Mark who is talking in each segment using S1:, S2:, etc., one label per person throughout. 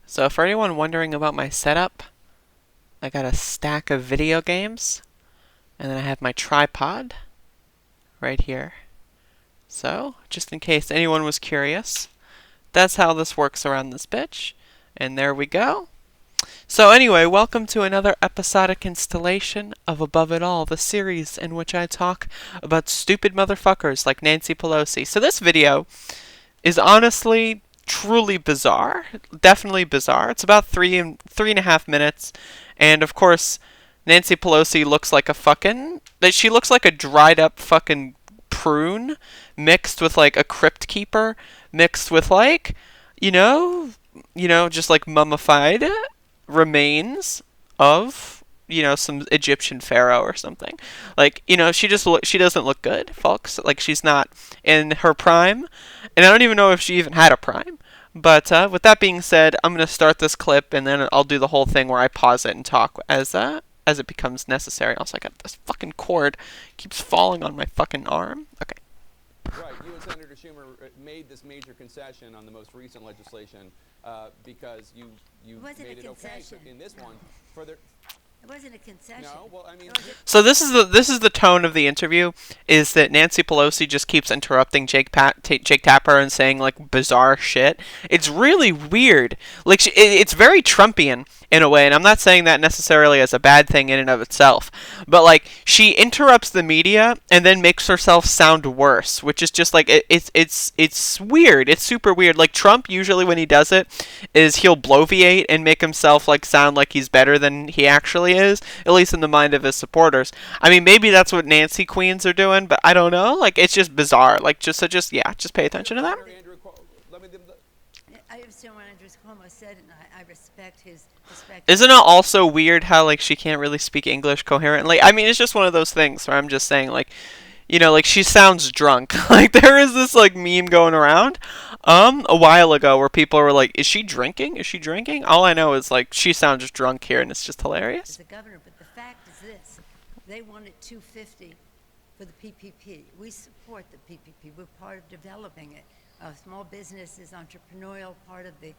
S1: So for anyone wondering about my setup, I got a stack of video games, and then I have my tripod right here. So, just in case anyone was curious, that's how this works around this bitch. And there we go. So anyway, welcome to another episodic installation of Above It All, the series in which I talk about stupid motherfuckers like Nancy Pelosi. So this video is honestly truly bizarre. Definitely bizarre. It's about three and a half minutes. And of course, Nancy Pelosi looks like she looks like a dried up fucking prune mixed with like a crypt keeper mixed with like, you know, just like mummified remains of, some Egyptian pharaoh or something. Like, she doesn't look good, folks. Like, she's not in her prime, and I don't even know if she even had a prime. But with that being said, I'm gonna start this clip, and then I'll do the whole thing where I pause it and talk as it becomes necessary. Also, I got this fucking cord keeps falling on my fucking arm. Okay.
S2: Right. You and Senator Schumer made this major concession on the most recent legislation because you made it okay in this one for the.
S3: It wasn't a concession.
S2: No, well, I mean.
S1: So this is the tone of the interview, is that Nancy Pelosi just keeps interrupting Jake Tapper and saying like bizarre shit. It's really weird. Like it's very Trumpian in a way, and I'm not saying that necessarily as a bad thing in and of itself. But like she interrupts the media and then makes herself sound worse, which is just like it's weird. It's super weird. Like Trump usually when he does it is he'll bloviate and make himself like sound like he's better than he actually is, at least in the mind of his supporters. I mean, maybe that's what Nancy Queens are doing, but I don't know. Like, it's just bizarre. Like, just pay attention to that.
S3: I understand what Andrew Cuomo said, and I respect his perspective.
S1: Isn't it also weird how, like, she can't really speak English coherently? I mean, it's just one of those things where I'm just saying, like, like, she sounds drunk. Like, there is this, like, meme going around, a while ago where people were like, is she drinking? Is she drinking? All I know is, like, she sounds drunk here, and it's just hilarious.
S3: As a governor, but the fact is this. They wanted $250 for the PPP. We support the PPP. We're part of developing it. Small business is entrepreneurial, part of the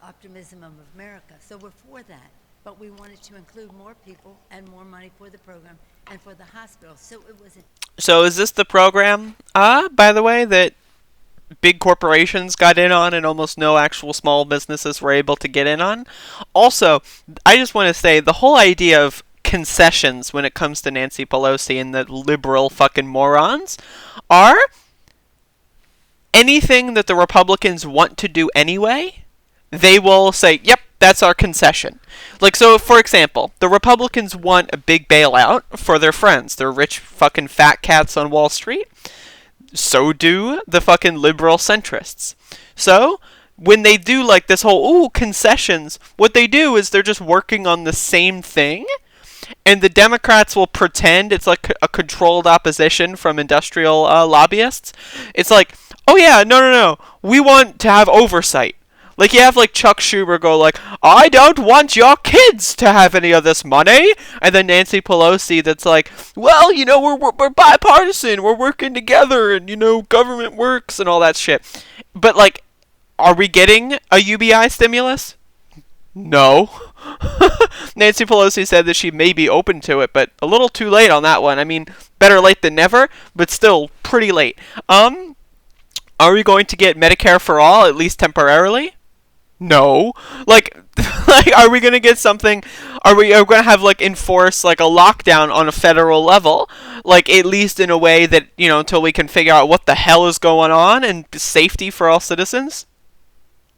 S3: optimism of America. So we're for that. But we wanted to include more people and more money for the program and for the hospital. So it wasn't.
S1: So is this the program, by the way, that big corporations got in on and almost no actual small businesses were able to get in on? Also, I just want to say the whole idea of concessions when it comes to Nancy Pelosi and the liberal fucking morons are anything that the Republicans want to do anyway, they will say, yep, that's our concession. Like, so, for example, the Republicans want a big bailout for their friends, their rich fucking fat cats on Wall Street. So do the fucking liberal centrists. So, when they do, like, this whole, concessions, what they do is they're just working on the same thing, and the Democrats will pretend it's like a controlled opposition from industrial lobbyists. It's like, oh yeah, no, we want to have oversight. Like, you have, like, Chuck Schumer go, like, I don't want your kids to have any of this money. And then Nancy Pelosi that's like, well, we're bipartisan. We're working together. And, government works and all that shit. But, like, are we getting a UBI stimulus? No. Nancy Pelosi said that she may be open to it, but a little too late on that one. I mean, better late than never, but still pretty late. Are we going to get Medicare for all, at least temporarily? No. Like, are we going to get something, are we going to have, like, enforce, like, a lockdown on a federal level? Like, at least in a way that, until we can figure out what the hell is going on and safety for all citizens?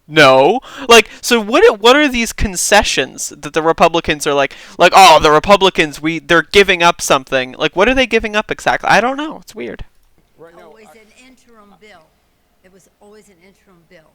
S1: No. Like, so what are these concessions that the Republicans are like, oh, the Republicans, they're giving up something. Like, what are they giving up exactly? I don't know. It's weird.
S2: Right now,
S3: Always an interim bill. It was always an interim bill.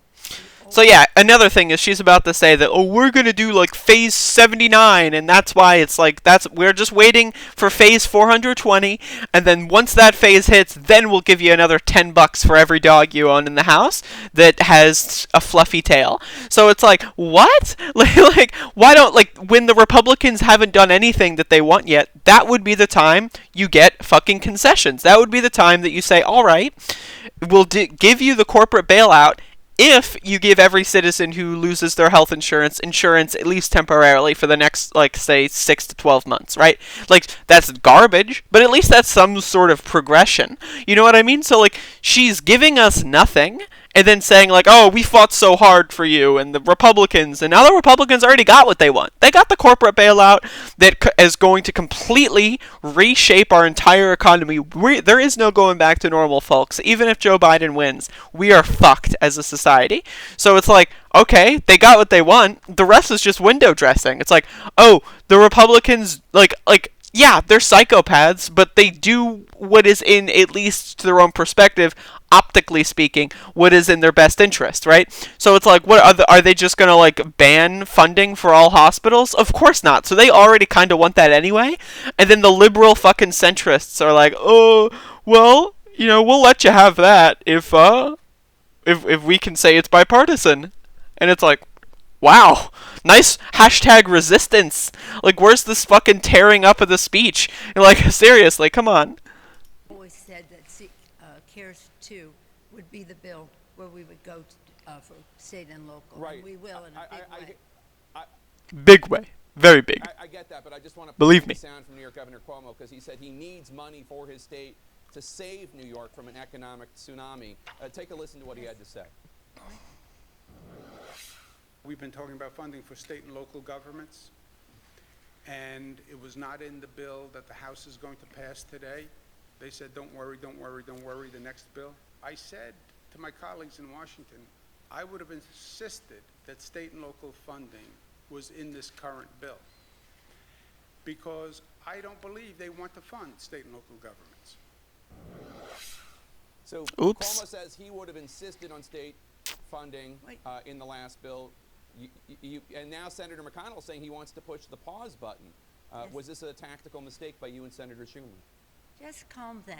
S1: So yeah, another thing is she's about to say that, oh, we're going to do like phase 79, and that's why it's like, we're just waiting for phase 420, and then once that phase hits, then we'll give you another $10 for every dog you own in the house that has a fluffy tail. So it's like, what? Like, why don't, like, when the Republicans haven't done anything that they want yet, that would be the time you get fucking concessions. That would be the time that you say, all right, we'll give you the corporate bailout if you give every citizen who loses their health insurance at least temporarily for the next, like, say 6 to 12 months, right? Like, that's garbage, but at least that's some sort of progression. You know what I mean? So, like, she's giving us nothing and then saying, like, oh, we fought so hard for you, and the Republicans, and now the Republicans already got what they want. They got the corporate bailout that is going to completely reshape our entire economy. There is no going back to normal, folks. Even if Joe Biden wins, we are fucked as a society. So it's like, okay, they got what they want. The rest is just window dressing. It's like, oh, the Republicans, yeah, they're psychopaths, but they do what is in, at least to their own perspective, optically speaking, what is in their best interest, right? So it's like, what are they just gonna, like, ban funding for all hospitals? Of course not. So they already kind of want that anyway. And then the liberal fucking centrists are like, oh, well, you know, we'll let you have that if we can say it's bipartisan. And it's like, wow, nice hashtag resistance. Like, where's this fucking tearing up of the speech? You're like, seriously, come on.
S3: Always said that CARES 2 would be the bill where we would go for state and local.
S2: Right.
S3: And we will in a big way.
S1: Big way. Very big.
S2: I get that, but I just want to
S1: believe me.
S2: Sound from New York Governor Cuomo, because he said he needs money for his state to save New York from an economic tsunami. Take a listen to what he had to say.
S4: We've been talking about funding for state and local governments, and it was not in the bill that the House is going to pass today. They said, don't worry, don't worry, don't worry, the next bill. I said to my colleagues in Washington, I would have insisted that state and local funding was in this current bill, because I don't believe they want to fund state and local governments.
S2: So
S1: Oops.
S2: Cuomo says he would have insisted on state funding in the last bill. And now Senator McConnell is saying he wants to push the pause button.
S3: Yes.
S2: Was this a tactical mistake by you and Senator Schumer?
S3: Just calm down.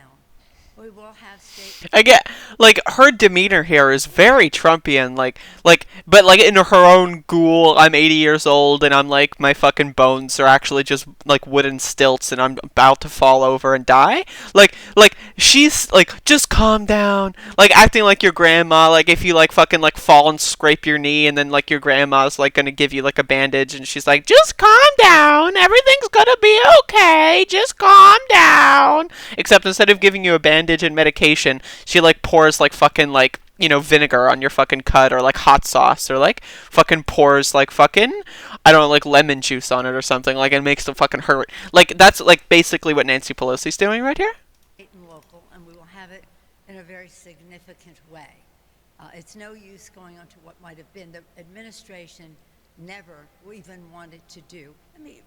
S3: We will have state.
S1: I get, like, her demeanor here is very Trumpian, but like in her own ghoul, I'm 80 years old and I'm like, my fucking bones are actually just like wooden stilts and I'm about to fall over and die. Like she's like, just calm down, like acting like your grandma, like if you like fucking like fall and scrape your knee and then like your grandma's like gonna give you like a bandage and she's like, just calm down, everything's gonna be okay, just calm down. Except instead of giving you a bandage and medication, she like pours like fucking like, you know, vinegar on your fucking cut, or like hot sauce, or like fucking pours like fucking, I don't know, like lemon juice on it or something, like it makes it fucking hurt. Like that's like basically what Nancy Pelosi's doing right here.
S3: State and local, and we will have it in a very significant way. It's no use going on to what might have been. The administration never even wanted to do. I mean,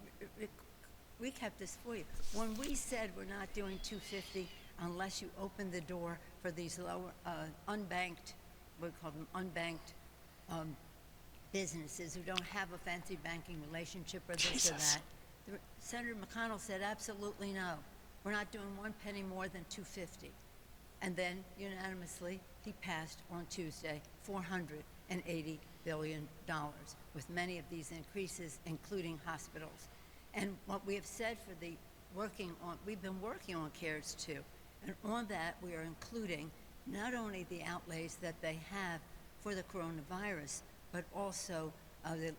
S3: recap this for you. When we said we're not doing 250 unless you open the door for these lower, unbanked, we call them unbanked businesses who don't have a fancy banking relationship or this
S1: Jesus.
S3: or that. Senator McConnell said absolutely no. We're not doing one penny more than 250. And then unanimously he passed on Tuesday $480 billion, with many of these increases including hospitals. And what we have said for the we've been working on CARES 2, and on that we are including not only the outlays that they have for the coronavirus, but also the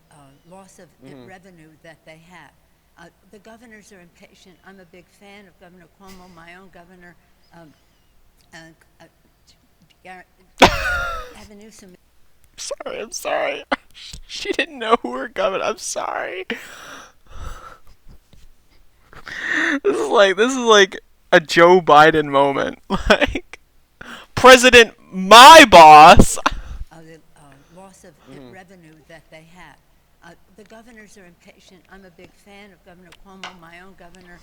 S3: loss of revenue that they have. The governors are impatient. I'm a big fan of Governor Cuomo, my own governor. Gavin Newsom.
S1: I'm sorry. She didn't know who her governor. I'm sorry. This is like a Joe Biden moment. Like, President, my boss.
S3: The loss of revenue that they have. The governors are impatient. I'm a big fan of Governor Cuomo, my own governor.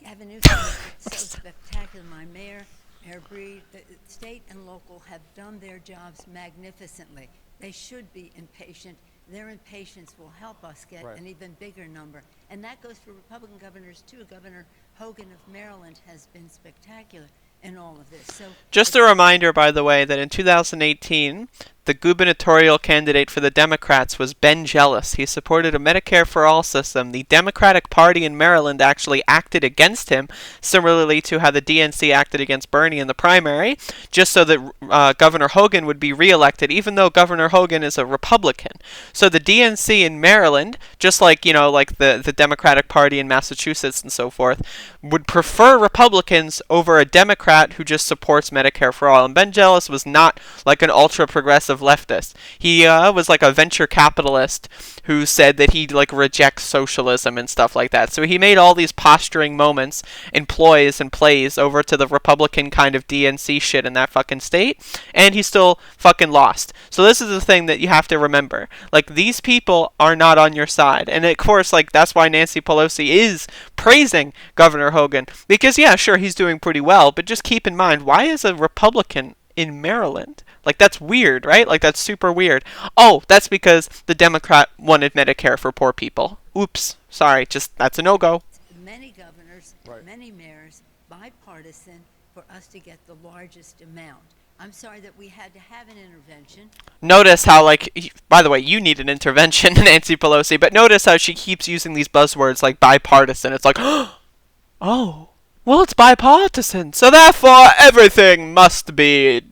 S3: Gavin Newsom is so spectacular. My mayor, Mayor Breed, the state and local have done their jobs magnificently. They should be impatient. Their impatience will help us get an even bigger number. And that goes for Republican governors, too. Governor Hogan of Maryland has been spectacular in all of this. So
S1: just a reminder, by the way, that in 2018, The gubernatorial candidate for the Democrats was Ben Jealous. He supported a Medicare for All system. The Democratic Party in Maryland actually acted against him, similarly to how the DNC acted against Bernie in the primary, just so that Governor Hogan would be reelected, even though Governor Hogan is a Republican. So the DNC in Maryland, just like, you know, like the Democratic Party in Massachusetts and so forth, would prefer Republicans over a Democrat who just supports Medicare for All. And Ben Jealous was not like an ultra-progressive leftist. He was like a venture capitalist who said that he like rejects socialism and stuff like that. So he made all these posturing moments and ploys and plays over to the Republican kind of DNC shit in that fucking state, and he still fucking lost. So this is the thing that you have to remember. Like, these people are not on your side. And of course, like, that's why Nancy Pelosi is praising Governor Hogan, because yeah, sure, he's doing pretty well, but just keep in mind, why is a Republican in Maryland? Like, that's weird, right? Like, that's super weird. Oh, that's because the Democrat wanted Medicare for poor people. Oops. Sorry. Just, that's a no-go.
S3: Many governors, many mayors, bipartisan, for us to get the largest amount. I'm sorry that we had to have an intervention.
S1: Notice how, like, by the way, you need an intervention, Nancy Pelosi, but notice how she keeps using these buzzwords like bipartisan. It's like, oh, well, it's bipartisan, so therefore everything must be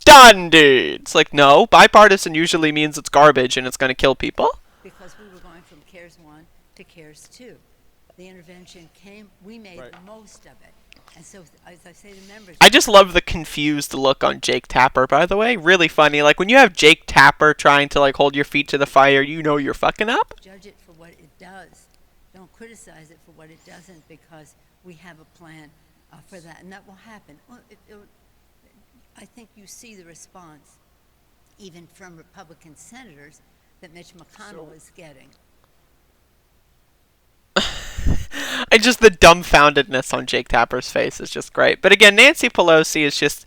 S1: dandy. It's like, no, bipartisan usually means it's garbage and it's going to kill people.
S3: Because we were going from CARES 1 to CARES 2. The intervention came, we made the most of it. And so, as I say to members...
S1: I just love the confused look on Jake Tapper, by the way. Really funny. Like, when you have Jake Tapper trying to, like, hold your feet to the fire, you know you're fucking up.
S3: Judge it for what it does. Don't criticize it for what it doesn't, because we have a plan for that, and that will happen. Well, I think you see the response, even from Republican senators, that Mitch McConnell is getting.
S1: And just the dumbfoundedness on Jake Tapper's face is just great. But again, Nancy Pelosi is just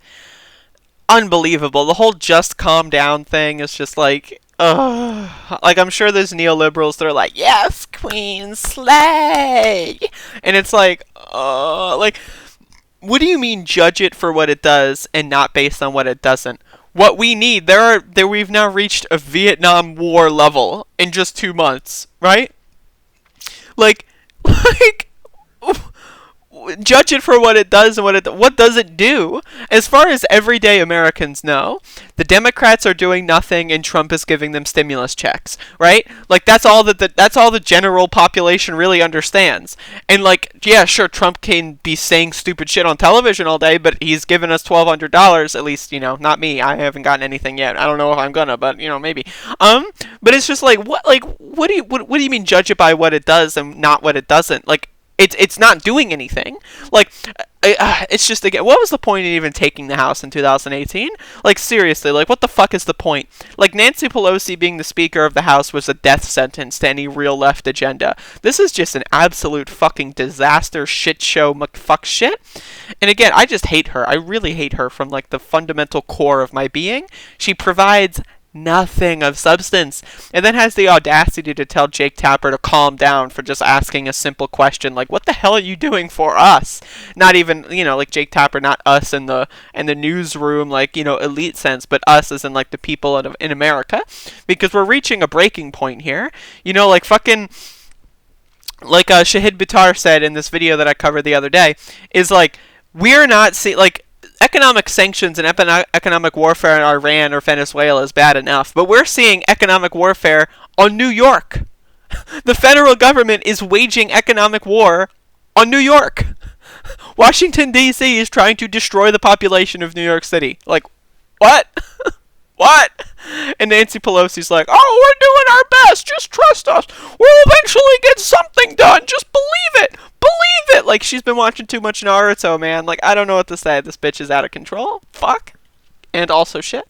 S1: unbelievable. The whole just calm down thing is just like, ugh. Like, I'm sure there's neoliberals that are like, yes, queen, slay. And it's like, like, what do you mean judge it for what it does and not based on what it doesn't? What we need, we've now reached a Vietnam War level in just 2 months, right? Like, judge it for what it does and what does it do? As far as everyday Americans know, the Democrats are doing nothing and Trump is giving them stimulus checks, right? Like, that's all the general population really understands. And like, yeah, sure, Trump can be saying stupid shit on television all day, but he's given us $1,200, at least, you know, not me. I haven't gotten anything yet. I don't know if I'm gonna, but you know, maybe. But it's just like, what do you mean judge it by what it does and not what it doesn't? Like, it's not doing anything. Like, it's just, again, what was the point in even taking the House in 2018? Like, seriously, like, what the fuck is the point? Like, Nancy Pelosi being the Speaker of the House was a death sentence to any real left agenda. This is just an absolute fucking disaster, shit show, fuck shit. And again, I just hate her. I really hate her from, like, the fundamental core of my being. She provides nothing of substance, and then has the audacity to tell Jake Tapper to calm down for just asking a simple question like, what the hell are you doing for us? Not even, you know, like Jake Tapper, not us in the newsroom, like, you know, elite sense, but us as in like the people in America, because we're reaching a breaking point here. You know, like fucking, like Shahid Buttar said in this video that I covered the other day, is like, we're not like, economic sanctions and economic warfare in Iran or Venezuela is bad enough, but we're seeing economic warfare on New York. The federal government is waging economic war on New York. Washington, D.C. is trying to destroy the population of New York City. Like, what? What? And Nancy Pelosi's like, oh, we're doing our best. Just trust us. We'll eventually get something done. Just believe it. Believe it. Like, she's been watching too much Naruto, man. Like, I don't know what to say. This bitch is out of control. Fuck. And also shit.